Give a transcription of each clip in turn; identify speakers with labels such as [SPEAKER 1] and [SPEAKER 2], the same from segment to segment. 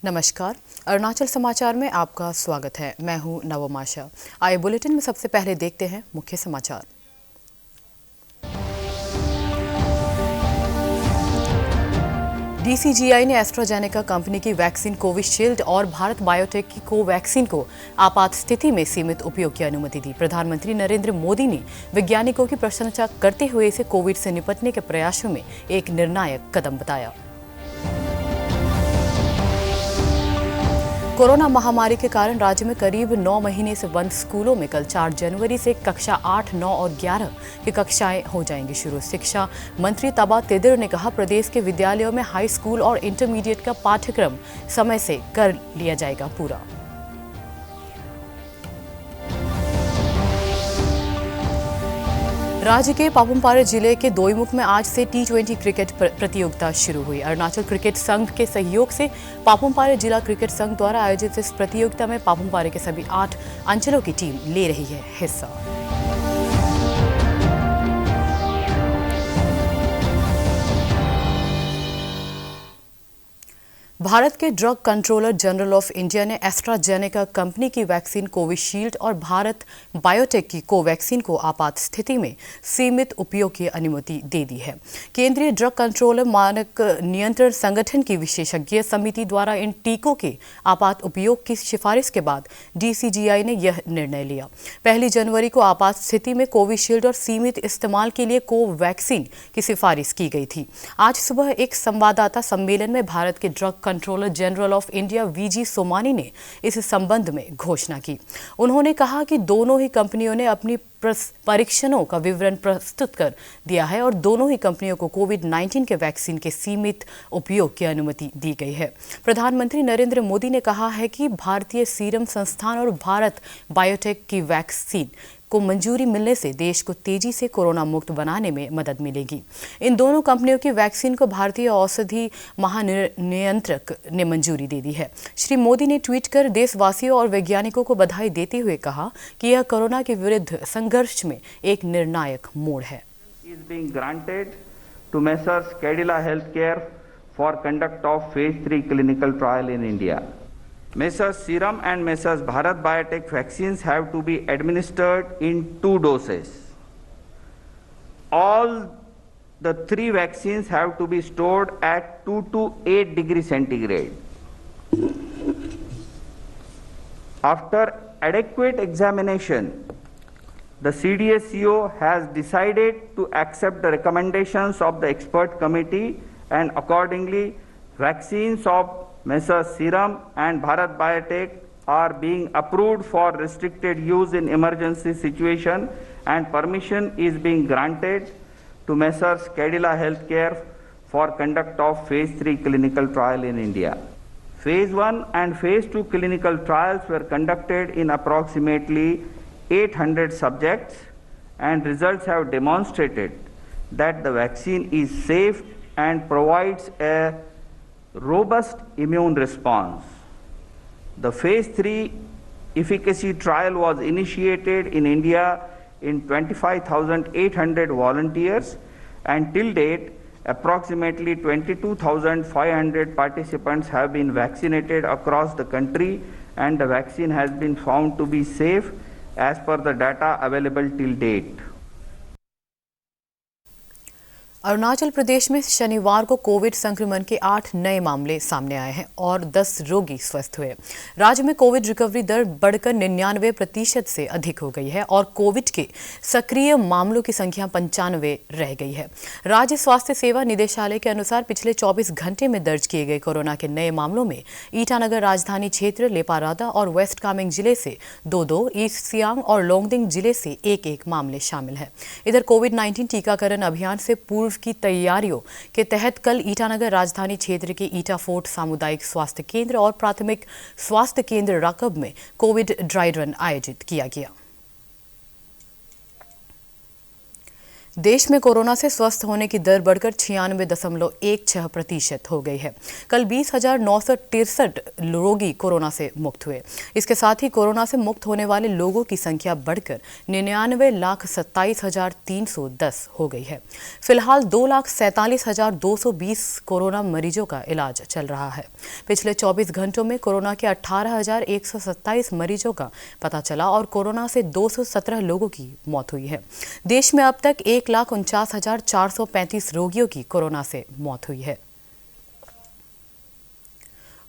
[SPEAKER 1] नमस्कार, अरुणाचल समाचार में आपका स्वागत है। मैं हूं नवमाशा। आइए बुलेटिन में सबसे पहले देखते हैं मुख्य समाचार। डीसीजीआई ने एस्ट्राजेनेका कंपनी की वैक्सीन कोविशील्ड और भारत बायोटेक की कोवैक्सीन को आपात स्थिति में सीमित उपयोग की अनुमति दी। प्रधानमंत्री नरेंद्र मोदी ने वैज्ञानिकों की प्रशंसा करते हुए इसे कोविड से निपटने के प्रयासों में एक निर्णायक कदम बताया। कोरोना महामारी के कारण राज्य में करीब 9 महीने से बंद स्कूलों में कल 4 जनवरी से कक्षा 8, 9 और 11 की कक्षाएं हो जाएंगी शुरू। शिक्षा मंत्री तबा तेदिर ने कहा, प्रदेश के विद्यालयों में हाई स्कूल और इंटरमीडिएट का पाठ्यक्रम समय से कर लिया जाएगा पूरा। राज्य के पापुमपारे जिले के दोईमुख में आज से T20 क्रिकेट प्रतियोगिता शुरू हुई। अरुणाचल क्रिकेट संघ के सहयोग से पापुमपारे जिला क्रिकेट संघ द्वारा आयोजित इस प्रतियोगिता में पापुमपारे के सभी 8 अंचलों की टीम ले रही है हिस्सा। भारत के drug controller general of India ने एस्ट्राजेनेका कंपनी की वैक्सीन कोविशील्ड और भारत बायोटेक की कोवैक्सीन को आपात स्थिति में सीमित उपयोग की अनुमति दे दी है। केंद्रीय ड्रग कंट्रोलर मानक नियंत्रण संगठन की विशेषज्ञ समिति द्वारा इन टीकों के आपात उपयोग की सिफारिश के बाद डीसीजीआई ने यह निर्णय लिया। 1 जनवरी को आपात स्थिति में कोविशील्ड और सीमित इस्तेमाल के लिए कोवैक्सीन की सिफारिश की गई थी। आज सुबह एक संवाददाता सम्मेलन में भारत के drug controller general of India VG Somani ने इस संबंध में घोषणा की। उन्होंने कहा कि दोनों ही कंपनियों ने अपनी परीक्षणों का विवरण प्रस्तुत कर दिया है और दोनों ही कंपनियों को कोविड-19 के वैक्सीन के सीमित उपयोग की अनुमति दी गई है। प्रधानमंत्री नरेंद्र मोदी ने कहा है कि भारतीय सीरम संस्थान और भारत बायोटेक की वैक्सीन को मंजूरी मिलने से देश को तेजी से कोरोना मुक्त बनाने में मदद मिलेगी। इन दोनों कंपनियों की वैक्सीन को भारतीय औषधि महानियंत्रक ने मंजूरी दे दी है। श्री मोदी ने ट्वीट कर देशवासियों और वैज्ञानिकों को बधाई देते हुए कहा कि यह कोरोना के विरुद्ध संघर्ष में एक निर्णायक मोड़ है।
[SPEAKER 2] Is being granted to Messrs. Cadila Healthcare for conduct of phase 3 clinical trial in India. Messrs. Serum and Messrs. Bharat Biotech vaccines have to be administered in 2 doses. All the 3 vaccines have to be stored at 2 to 8 degrees centigrade. After adequate examination, the CDSCO has decided to accept the recommendations of the expert committee, and accordingly vaccines of Messrs. Serum and Bharat Biotech are being approved for restricted use in emergency situation, and permission is being granted to Messrs. Cadila Healthcare for conduct of phase 3 clinical trial in India. Phase 1 and phase 2 clinical trials were conducted in approximately 800 subjects, and results have demonstrated that the vaccine is safe and provides a robust immune response. The phase 3 efficacy trial was initiated in India in 25,800 volunteers, and till date approximately 22,500 participants have been vaccinated across the country, and the vaccine has been found to be safe as per the data available till date.
[SPEAKER 1] Arunachal Pradesh में शनिवार को Covid संक्रमण के 8 नए मामले सामने आए हैं और 10 रोगी स्वस्थ हुए। राज्य में कोविड रिकवरी दर बढ़कर 99% से अधिक हो गई है और कोविड के सक्रिय मामलों की संख्या 95 रह गई है। राज्य स्वास्थ्य सेवा निदेशालय के अनुसार पिछले 24 घंटे में दर्ज किए गए कोरोना के नए मामलों में ईटानगर राजधानी क्षेत्र, लेपारादा और वेस्ट कामेंग जिले से 2-2, ईस्ट सियांग और लोंगडिंग जिले से 1-1 मामले शामिल हैं। इधर कोविड-19 टीकाकरण अभियान से पूर्व की तैयारियों के तहत कल ईटानगर राजधानी क्षेत्र के ईटा फोर्ट सामुदायिक स्वास्थ्य केंद्र और प्राथमिक स्वास्थ्य केंद्र राकब में कोविड ड्राई रन आयोजित किया गया। देश में कोरोना से स्वस्थ होने की दर बढ़कर 96.16% हो गई है। कल 20,963 रोगी कोरोना से मुक्त हुए। इसके साथ ही कोरोना से मुक्त होने वाले लोगों की संख्या बढ़कर 99,27,310 हो गई है। फिलहाल 2,47,220 कोरोना मरीजों का इलाज चल रहा है। पिछले 24 घंटों में कोरोना के 18,127 मरीजों का पता चला और कोरोना से 217 लोगों की मौत हुई है। देश में अब तक 1,49,435 रोगियों की कोरोना से मौत हुई है।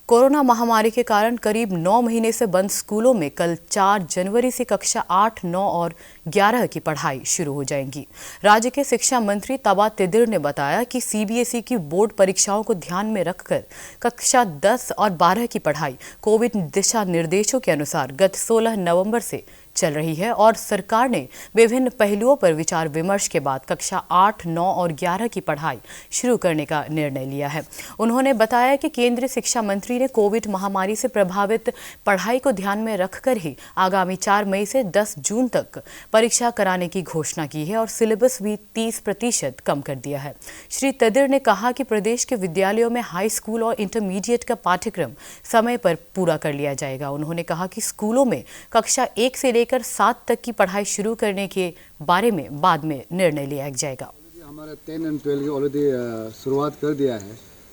[SPEAKER 1] कोरोना महामारी के कारण करीब 9 महीने से बंद स्कूलों में कल 4 जनवरी से कक्षा 8, 9 और 11 की पढ़ाई शुरू हो जाएंगी। राज्य के शिक्षा मंत्री ताबा तेदिर ने बताया कि सीबीएसई की बोर्ड परीक्षाओं को ध्यान में रखकर कक्षा 10 और 12 की पढ़ाई कोविड दिशा निर्देशों के अनुसार गत 16 नवंबर से चल रही है और सरकार ने विभिन्न पहलुओं पर विचार विमर्श के बाद कक्षा 8, 9 और 11 की पढ़ाई शुरू करने का निर्णय लिया है। उन्होंने बताया कि केंद्रीय शिक्षा मंत्री ने कोविड महामारी से प्रभावित पढ़ाई को ध्यान में रखकर ही आगामी 4 मई से 10 जून तक परीक्षा कराने की घोषणा की है और सिलेबस भी 30% कम कर दिया है। श्री तेदिर ने कहा कि प्रदेश के विद्यालयों में हाई स्कूल और इंटरमीडिएट का पाठ्यक्रम समय पर पूरा कर लिया जाएगा। उन्होंने कहा कि स्कूलों में कक्षा 1 से लेकर 7 तक की पढ़ाई शुरू करने के बारे में बाद में निर्णय लिया जाएगा।
[SPEAKER 3] हमारा 10 और 12 की ऑलरेडी शुरुआत कर दिया है,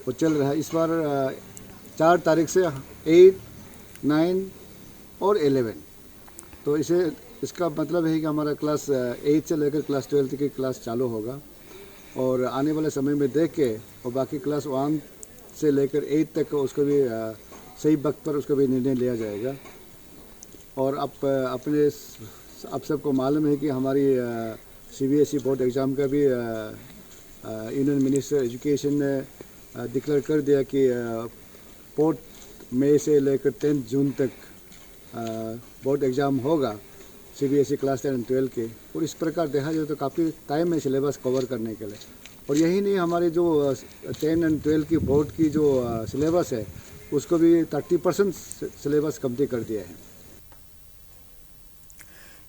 [SPEAKER 3] वो चल रहा है। इस बार 4 तारीख से 8, 9 और 11, तो इसका मतलब है कि हमारा क्लास 8 से लेकर क्लास 12 की क्लास चालू होगा और आने वाले समय में देख के और बाकी क्लास 1 से लेकर 8 तक उसको भी सही वक्त पर उसका भी निर्णय लिया जाएगा। और आप सबको मालूम है कि हमारी सीबीएसई बोर्ड एग्ज़ाम का भी यूनियन मिनिस्टर एजुकेशन ने डिक्लेयर कर दिया कि 4 मई से लेकर 10 जून तक बोर्ड एग्ज़ाम होगा सीबीएसई क्लास 10 और 12 के। और इस प्रकार देखा जाए तो काफ़ी टाइम है सिलेबस कवर करने के लिए। और यही नहीं, हमारे जो 10 और 12 की बोर्ड की जो सिलेबस है उसको भी 30% सिलेबस कम्प्लीट कर दिया है।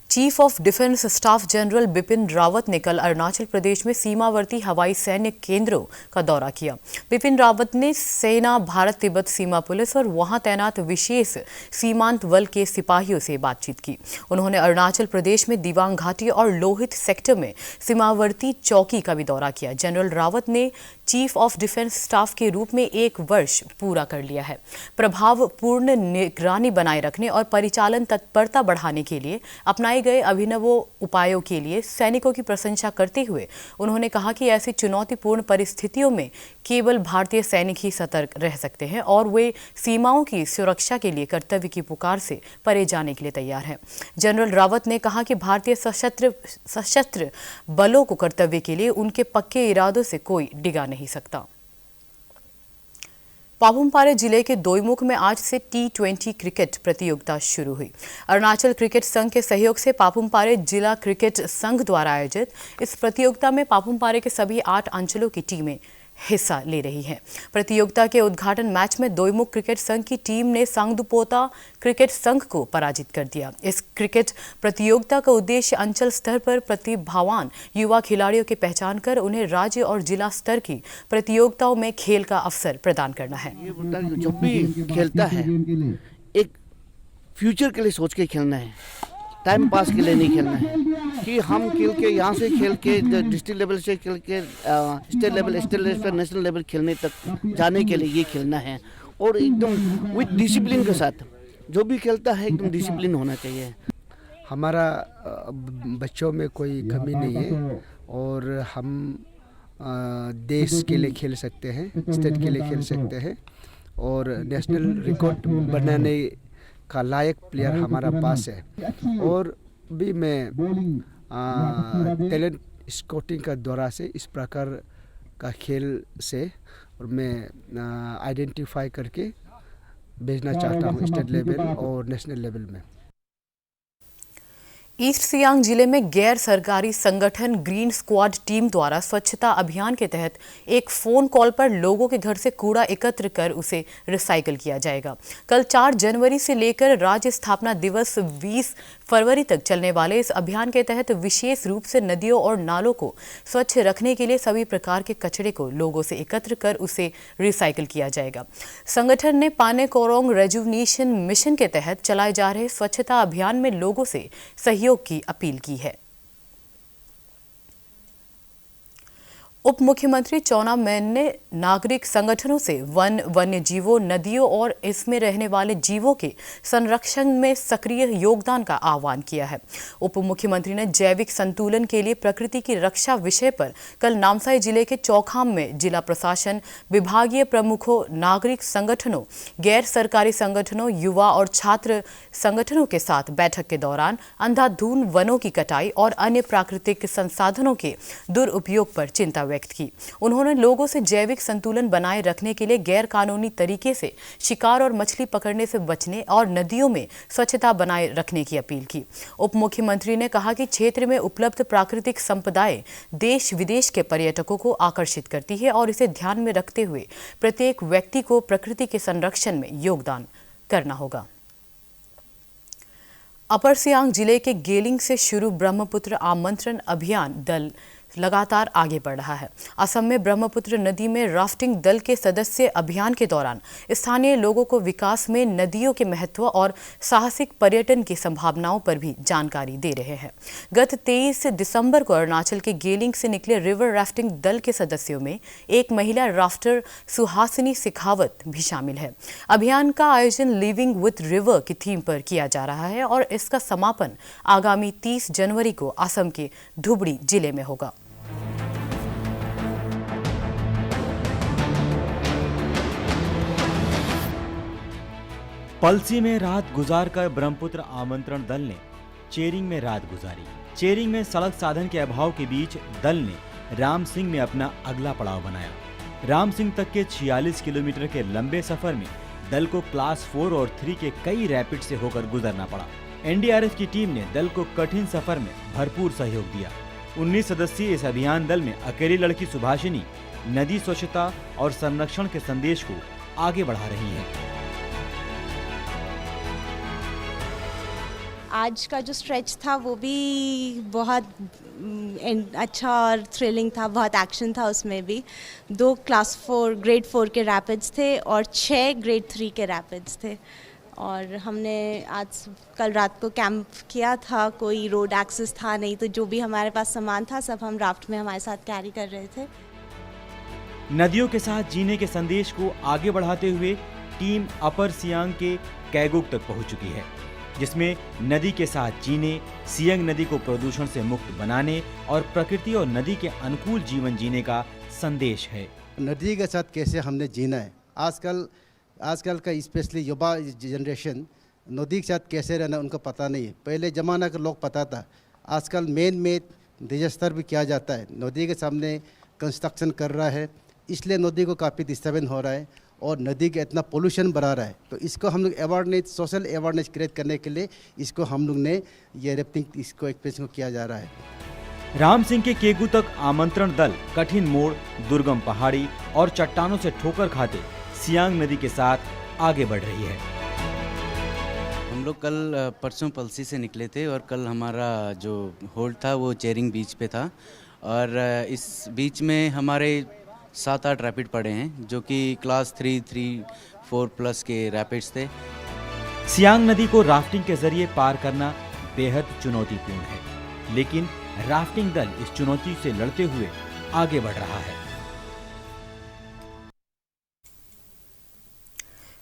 [SPEAKER 1] Chief of defence staff general Bipin Rawat ने कल अरुणाचल प्रदेश में सीमावर्ती हवाई सैन्य केंद्रों का दौरा किया। बिपिन रावत ने सेना, भारत तिब्बत सीमा पुलिस और वहां तैनात विशेष सीमांत बल के सिपाहियों से बातचीत की। उन्होंने अरुणाचल प्रदेश में दिबांग घाटी और लोहित सेक्टर में सीमावर्ती चौकी का भी दौरा किया। जनरल रावत ने चीफ ऑफ डिफेंस स्टाफ के रूप में 1 वर्ष पूरा कर लिया है। प्रभावपूर्ण निगरानी बनाए रखने और परिचालन तत्परता बढ़ाने के लिए अपनाए गए अभिनव उपायों के लिए सैनिकों की प्रशंसा करते हुए उन्होंने कहा कि ऐसी चुनौतीपूर्ण परिस्थितियों में केवल भारतीय सैनिक ही सतर्क रह सकते हैं और वे सीमाओं की सुरक्षा के लिए कर्तव्य की पुकार से परे जाने के लिए तैयार हैं। जनरल रावत ने कहा कि भारतीय सशस्त्र बलों को कर्तव्य के लिए उनके पक्के इरादों से कोई डिगा नहीं सकता। पापुम-पारे जिले के दोईमुख में आज से T20 क्रिकेट प्रतियोगिता शुरू हुई। अरुणाचल क्रिकेट संघ के सहयोग से पापुम-पारे जिला क्रिकेट संघ द्वारा आयोजित इस प्रतियोगिता में पापुम-पारे के सभी 8 अंचलों की टीमें हिस्सा ले रही हैं। प्रतियोगिता के उद्घाटन मैच में दोईमुख क्रिकेट संघ की टीम ने सांगदुपोता क्रिकेट संघ को पराजित कर दिया। इस क्रिकेट प्रतियोगिता का उद्देश्य अंचल स्तर पर प्रतिभावान युवा खिलाड़ियों की पहचान कर उन्हें राज्य और जिला स्तर की प्रतियोगिताओं में खेल का अवसर प्रदान करना है।
[SPEAKER 4] जब भी खेलता है एक फ्यूचर के लिए सोच के खेलना है, टाइम पास के लिए नहीं खेलना है कि हम खेल के यहाँ से खेल के डिस्ट्रिक्ट लेवल से खेल के स्टेट लेवल पर नेशनल लेवल खेलने तक जाने के लिए ये खेलना है। और एकदम विद डिसिप्लिन के साथ जो भी खेलता है एकदम डिसिप्लिन होना चाहिए।
[SPEAKER 5] हमारा बच्चों में कोई कमी नहीं है और हम देश के लिए खेल सकते हैं, स्टेट के लिए खेल सकते हैं और नेशनल रिकॉर्ड बनाने का लायक प्लेयर हमारा पास है। और भी मैं टैलेंट स्काउटिंग का दौरा से इस प्रकार का खेल से और मैं आइडेंटिफाई करके भेजना चाहता हूँ स्टेट लेवल और नेशनल लेवल में।
[SPEAKER 1] ईस्ट सियांग जिले में गैर सरकारी संगठन ग्रीन स्क्वाड टीम द्वारा स्वच्छता अभियान के तहत एक फोन कॉल पर लोगों के घर से कूड़ा एकत्र कर उसे रिसाइकल किया जाएगा। कल 4 जनवरी से लेकर राज्य स्थापना दिवस 20 फरवरी तक चलने वाले इस अभियान के तहत विशेष रूप से नदियों और नालों को स्वच्छ रखने के लिए सभी प्रकार के कचरे को लोगों से एकत्र कर उसे रिसाइकल किया जाएगा। संगठन ने पाने कोरोंग रेजुवनेशन मिशन के तहत चलाए जा रहे स्वच्छता अभियान में लोगों से सहयोग की अपील की है। उप मुख्यमंत्री चौना मैन ने नागरिक संगठनों से वन्य जीवों, नदियों और इसमें रहने वाले जीवों के संरक्षण में सक्रिय योगदान का आह्वान किया है। उप मुख्यमंत्री ने जैविक संतुलन के लिए प्रकृति की रक्षा विषय पर कल नामसाई जिले के चौखाम में जिला प्रशासन, विभागीय प्रमुखों, नागरिक संगठनों, गैर सरकारी संगठनों, युवा और छात्र संगठनों के साथ बैठक के दौरान अंधाधुंध वनों की कटाई और अन्य प्राकृतिक संसाधनों के दुरुपयोग पर चिंता व्यक्त की। उन्होंने लोगों से जैविक संतुलन बनाए रखने के लिए गैर कानूनी तरीके से शिकार और मछली पकड़ने से बचने और नदियों में स्वच्छता बनाए रखने की अपील की। उप मुख्यमंत्री ने कहा कि क्षेत्र में उपलब्ध प्राकृतिक संपदाएं देश विदेश के पर्यटकों को आकर्षित करती है और इसे ध्यान में रखते हुए प्रत्येक व्यक्ति को प्रकृति के संरक्षण में योगदान करना होगा। अपर सियांग जिले के गेलिंग से शुरू ब्रह्मपुत्र आमंत्रण अभियान दल लगातार आगे बढ़ रहा है। असम में ब्रह्मपुत्र नदी में राफ्टिंग दल के सदस्य अभियान के दौरान स्थानीय लोगों को विकास में नदियों के महत्व और साहसिक पर्यटन की संभावनाओं पर भी जानकारी दे रहे हैं। गत 23 दिसंबर को अरुणाचल के गेलिंग से निकले रिवर राफ्टिंग दल के सदस्यों में एक महिला राफ्टर सुहासिनी शेखावत भी शामिल है। अभियान का आयोजन लिविंग विथ रिवर की थीम पर किया जा रहा है और इसका समापन आगामी 30 जनवरी को असम के धुबरी जिले में होगा।
[SPEAKER 6] पलसी में रात गुजारकर ब्रह्मपुत्र आमंत्रण दल ने चेरिंग में रात गुजारी। चेरिंग में सड़क साधन के अभाव के बीच दल ने राम सिंह में अपना अगला पड़ाव बनाया। राम सिंह तक के 46 किलोमीटर के लंबे सफर में दल को क्लास 4 और 3 के कई रैपिड से होकर गुजरना पड़ा। एनडीआरएफ की टीम ने दल को कठिन सफर में भरपूर सहयोग दिया। 19 सदस्यीय इस अभियान दल में अकेली लड़की सुभाषिनी नदी स्वच्छता और संरक्षण के संदेश को आगे बढ़ा रही है।
[SPEAKER 7] आज का जो स्ट्रेच था वो भी बहुत अच्छा और थ्रिलिंग था, बहुत एक्शन था उसमें भी। 2 ग्रेड 4 के रैपिड्स थे और 6 ग्रेड 3 के रैपिड्स थे और हमने कल रात को कैंप किया था। कोई रोड एक्सेस था नहीं, तो जो भी हमारे पास सामान था सब हम राफ्ट में हमारे साथ कैरी कर रहे थे।
[SPEAKER 6] नदियों के साथ जीने के संदेश को आगे बढ़ाते हुए टीम अपर सियांग के कैगुक तक पहुंच चुकी है, जिसमें नदी के साथ जीने, सियांग नदी को प्रदूषण से मुक्त बनाने और प्रकृति और नदी के अनुकूल जीवन जीने का संदेश है।
[SPEAKER 5] नदी के साथ कैसे हमने जीना है। आजकल का स्पेशली युवा जनरेशन नदी के साथ कैसे रहना उनको पता नहीं है। पहले ज़माना के लोग पता था। आजकल मेन में डिजास्टर भी किया जाता है। नदी के सामने कंस्ट्रक्शन कर रहा है, इसलिए नदी को काफ़ी डिस्टर्बेंस हो रहा है और नदी का इतना पोल्यूशन बढ़ा रहा है। तो इसको हम लोग अवेयरनेस, सोशल अवेयरनेस क्रिएट करने के लिए इसको हम लोग ने ये रैफ्टिंग इसको एक्सपीरियंस को किया जा रहा है।
[SPEAKER 6] राम सिंह के केगू तक आमंत्रण दल कठिन मोड़, दुर्गम पहाड़ी और चट्टानों से ठोकर खाते सियांग नदी के साथ आगे बढ़ रही है।
[SPEAKER 8] हम लोग कल परसों पलसी से निकले थे और कल हमारा जो होल्ड था वो चेरिंग बीच पे था और इस बीच में हमारे 7-8 रैपिड पड़े हैं जो कि क्लास 3, 4 प्लस के रैपिड्स थे।
[SPEAKER 6] सियांग नदी को राफ्टिंग के जरिए पार करना बेहद चुनौतीपूर्ण है, लेकिन राफ्टिंग दल इस चुनौती से लड़ते हुए आगे बढ़ रहा है।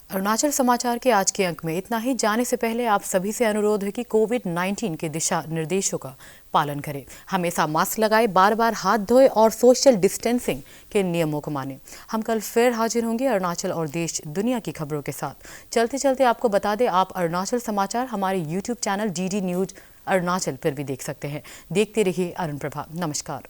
[SPEAKER 1] अरुणाचल समाचार के आज के अंक में इतना ही। जाने से पहले आप सभी से अनुरोध है कि कोविड-19 के दिशा निर्देशों का पालन करें। हमेशा मास्क लगाएं, बार-बार हाथ धोएं और सोशल डिस्टेंसिंग के नियमों को मानें। हम कल फिर हाजिर होंगे अरुणाचल और देश दुनिया की खबरों के साथ। चलते चलते आपको बता दें, आप अरुणाचल समाचार हमारे YouTube channel DD news Arunachal पर भी देख सकते हैं। देखते रहिए अरुण प्रभा। नमस्कार।